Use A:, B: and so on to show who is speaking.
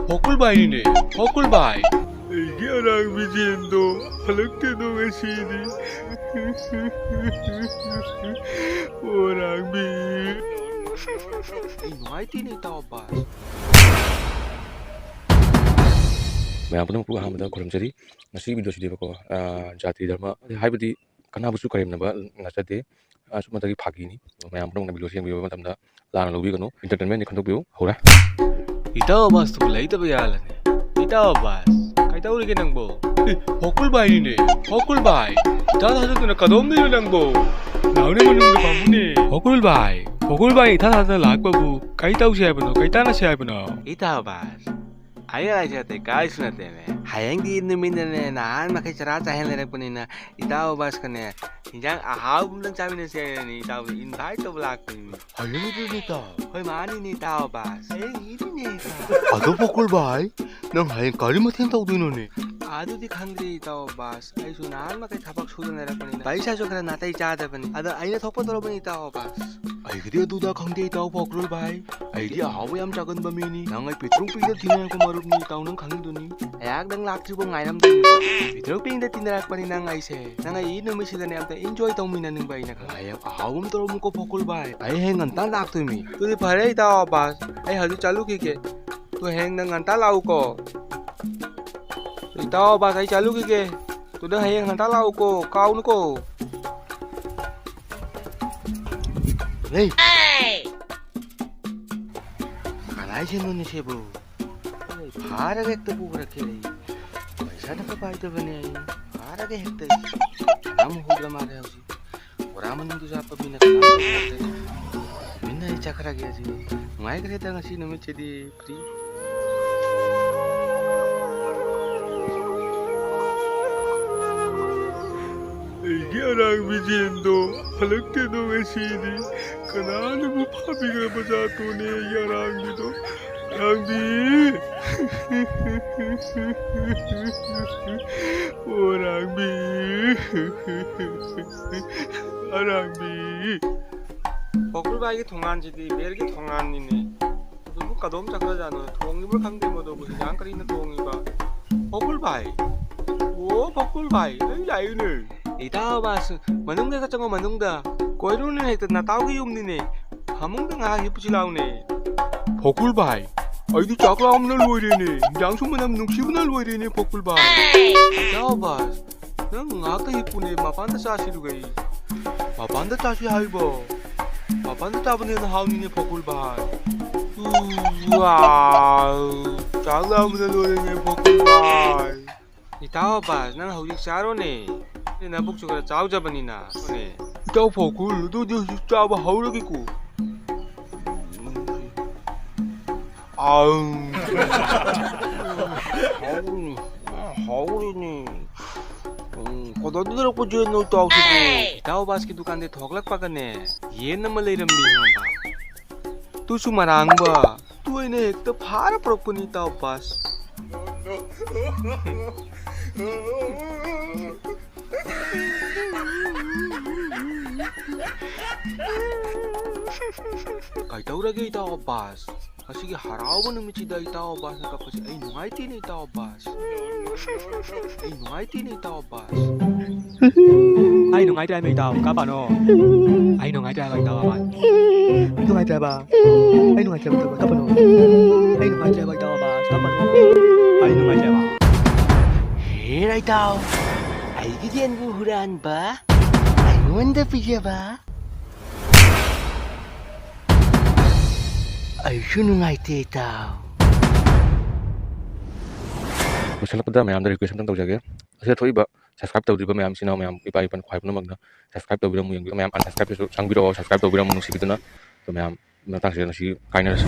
A: 버꿀바이네 버꿀바이.
B: 이게 랑비지엔도 할락대도 외시니 오랑비
A: Invited ni tao bas.
C: ꯃꯌꯥꯝ ꯄꯨꯝꯅꯃꯛꯄꯨ ꯑꯍꯥꯟꯕꯗ ꯈꯨꯔꯨꯝꯖꯔꯤ ꯉꯁꯤꯒꯤ ꯚꯤꯗꯤꯑꯣꯁꯤꯗꯤꯕꯀꯣ ꯖꯥꯇꯤ ꯙꯔꯃ ꯍꯥꯏꯕꯗꯤ ꯀꯅꯥꯕꯨꯁꯨ ꯀꯔꯦꯝꯅꯕ ꯅꯠꯆꯗꯦ ꯑꯁꯨꯝꯅꯇꯒꯤ ꯐꯥꯒꯤꯅꯤ ꯃꯌꯥꯝ ꯄꯨꯝꯅꯃꯛꯅ ꯚꯤꯗꯤꯑꯣꯁꯤ ꯌꯦꯡꯕꯤꯕ ꯃꯇꯝꯗ ꯂꯥꯟꯅ ꯂꯧꯕꯤꯒꯅꯨ ꯏꯟꯇꯔꯇꯦꯟꯃꯦꯟꯅꯤ ꯈꯟꯗꯣꯛꯄꯤꯌꯨ ꯍꯧꯔꯦ
A: Itaw bas tu lay tabi yalan. Itaw bas. Kay taw rin nang bo. 버꿀바이 ni 버꿀바이. 다다들 나 kadom ni nang bo. 나오네 만ung ba mo ni. 버꿀바이. 버꿀바이 다다들 lakbabu. Kay taw siya bano kay tana siya bano. Itaw bas. Ayah aja teh guys nanti me. Hayang di Indonesia ne naan makai cara cahen lerek punina. Itaw bas kene. Hinjang ahau belum camin siya ni itaw invite to black. Hayang itu ni taw. Hoy mani ni taw bas. Hayang itu ni taw.
B: 아도 버꿀바이 난 하얀 가리마텐 타오도 이노니
A: Aduh di khangri taw bas. Ay sunan makai tapak sudan lerek punina. Baisa so kena natai jada pani. Ada ayah thokpa tolo pani taw bas.
B: 아이 그대 두다 강대 타오 버꿀바이 아이디 아우 얌 작은 밤이니 낭아이 베트롱 삐다 디나고 마르니 타오는 강도니
A: Ayak dang lakri bong ngay namdan ko. Video ping da tinarak pa ni nang ay se. Nang ay inumi sila ni amta enjoy taw minaning bay na ka.
B: 아이 아우음 떨어 먹고 버꿀바이 아이 행한 딴 낙도미
A: Tu di pare taw bas. Ay haju chalu kike. Tu heng nang nganta lau ko. Tu taw bas ay chalu kike. Tu dah heng nganta lau ko. Kau nu ko.
B: 에이 가나이 젠노니 셰부 바라게 뜨고 그렇게 पैसा का पाइतो भने बारागे हेक्दै नाम होगा मारे आउसी ओरामन दुजा प बिना बिना इच्छा करा गया जी माय करे त ngasi नमे चेदी free 이게 랑비지엔도 할락대도 외시니 그나는 뭐 파비가 보자도네 야랑비도 랑비 오랑비 아랑비
A: 버꿀바이 동안지디 매르기 동안이네. 누구가 너무 작다잖아. 동입을 강대 뭐도 무슨 양거리 있는 동이봐. 버꿀바이. 오 버꿀바이. 에이 아이네. Itaw bas, manungda ka chango manungda. Koiro ne hekta na taw ki yumni ne. Hamungda nga hipuchilaw ne. 버꿀바이. 아이디 작라 없는 로이레네. 양손만 하면 눈치분할 로이레네 버꿀바이. Itaw bas. 난 ngaka hipune mapanda sasiru gai. Mapanda sasi haibo. Mapanda tabune na haunine 버꿀바이. Wow. 작라 없는 로이레네 버꿀바이. Itaw bas, nang hujik saro ne. 나 복주가 짜우자반이나 손에
B: 이따 버꿀 너 짜봐 하우라기고
A: 아우 하우리니 거다들고 제노 따우시고 다오바스키 दुकान दे थोकलक पकने ये number ले rummy हम तू सुमरांग बा तू इने एक तो फार प्रपनी ताओ पास Kay taw ragay taw bas. Sige harawan ng michida itaw bas na kapasi ay nungay tini itaw bas. Ay nungay tini itaw bas.
D: Ay nungay tayo may tao, kapano? Ay nungay tayo may tao ba? Nungay tayo ba? Ay nungay tayo ba? Kapano? Ay nungay tayo may tao ba? Kapano? Ay nungay tayo ba?
B: Hey taw ay gidian buhuran ba? Ay wanda pija ba? ay sunungay taw
C: ꯂꯣꯏꯁꯤꯜꯂꯛꯄꯗ ꯃꯌꯥꯝꯗ request ꯑꯝꯇꯪ ꯇꯧꯖꯒꯦ ꯑꯁꯤꯗ ꯊꯣꯛꯏꯕ subscribe ꯇꯧꯗ꯭ꯔꯤꯕ ꯃꯌꯥꯝꯁꯤꯅ ꯃꯌꯥꯝ ꯏꯄꯥ ꯏꯄꯟ ꯈ꯭ꯋꯥꯏ ꯄꯨꯝꯅꯃꯛꯅ ꯁꯕꯁꯀ꯭ꯔꯥꯏꯕ ꯇꯧꯕꯤꯔꯝꯃꯨ ꯌꯦꯡꯕꯤꯌꯨ ꯃꯌꯥꯝ ꯑꯟꯁꯕꯁꯀ꯭ꯔꯥꯏꯕꯇꯁꯨ ꯆꯪꯕꯤꯔꯛꯑꯣ ꯁꯕꯁꯀ꯭ꯔꯥꯏꯕ ꯇꯧꯕꯤꯔꯝꯃꯨ ꯅꯨꯡꯁꯤꯕꯤꯗꯨꯅ ꯃꯌꯥꯝ ꯃꯇꯥꯡꯁꯤꯗ ꯉꯁꯤ ꯀꯥꯏꯅꯔꯁꯤ